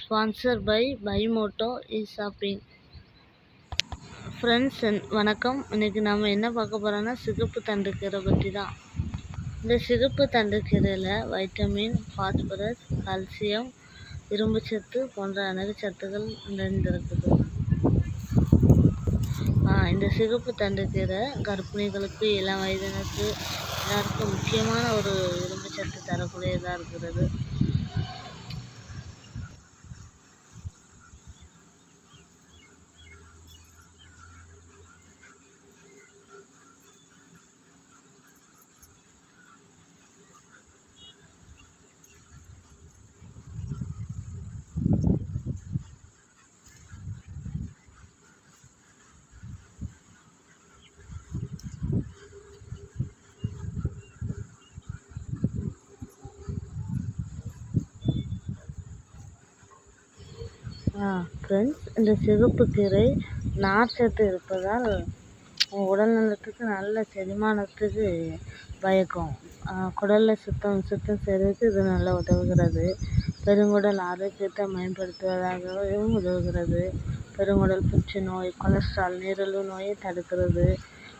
Sponsor by பைமோட்டோ e shopping. Friends வணக்கம். இன்றைக்கி நம்ம என்ன பார்க்க போகிறோன்னா சிகப்பு தண்டுக்கீரை பற்றி தான். இந்த சிகப்பு தண்டுக்கீரையில் வைட்டமின், பாஸ்பரஸ், கால்சியம், இரும்புச்சத்து போன்ற அனைத்து சத்துக்கள் நிறைந்திருக்குது. இந்த சிகப்பு தண்டுக்கீரை கர்ப்பிணிகளுக்கு, இளம் வயதினருக்கு எல்லாருக்கும் முக்கியமான ஒரு இரும்புச்சத்து தரக்கூடியதாக இருக்கிறது. ஃப்ரெண்ட்ஸ், இந்த சிகப்பு கீரை நார்ச்சத்து இருப்பதால் உடல் நலத்துக்கு நல்ல செரிமானத்துக்கு பயக்கும். குடலில் சுத்தம் செய்வதற்கு இது நல்லா உதவுகிறது. பெருங்குடல் ஆரோக்கியத்தை மேம்படுத்துவதாகவும் உதவுகிறது. பெருங்குடல் புற்றுநோய், கொலஸ்ட்ரால், நீரிழிவு நோயை தடுக்கிறது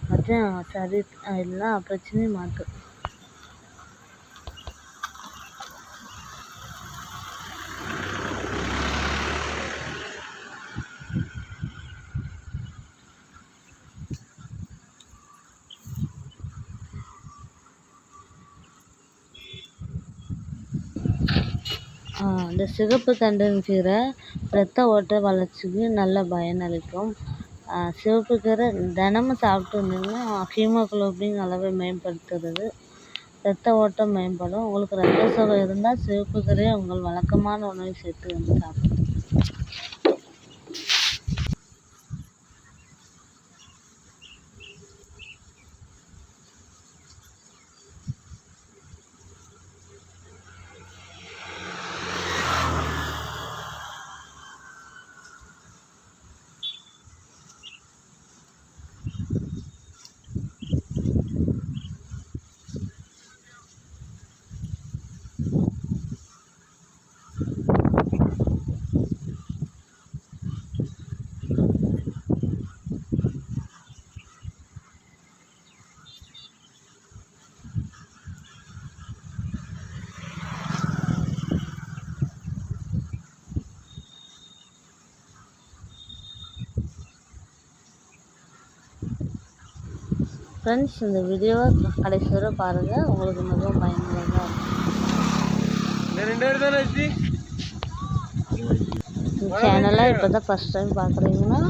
மற்றும் சரி எல்லா பிரச்சனையும் மாற்றும். இந்த சிகப்பு தண்டுக்கீரை இரத்த ஓட்ட வளர்ச்சிக்கு நல்ல பயனளிக்கும். சிவப்பு கீரை தினமும் சாப்பிட்டு வந்தீங்கன்னா ஹீமோகுளோபின் அளவை மேம்படுத்துறது, இரத்த ஓட்டம் மேம்படும். உங்களுக்கு இரத்த சோகை இருந்தால் சிவப்பு கீரையை உங்கள் வழக்கமான உணவை சேர்த்து வந்து சாப்பிடுங்க. ஃப்ரெண்ட்ஸ், இந்த வீடியோவை கடைசி வரை பாருங்கள். உங்களுக்கு மிகவும் பயனுள்ளதாக இருக்கும். இந்த சேனலை இப்போ தான் ஃபஸ்ட் டைம் பார்க்குறீங்கன்னா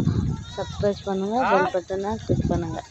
சப்ஸ்கிரைப் பண்ணுங்கள், பெல் பட்டனை கிளிக் பண்ணுங்கள்.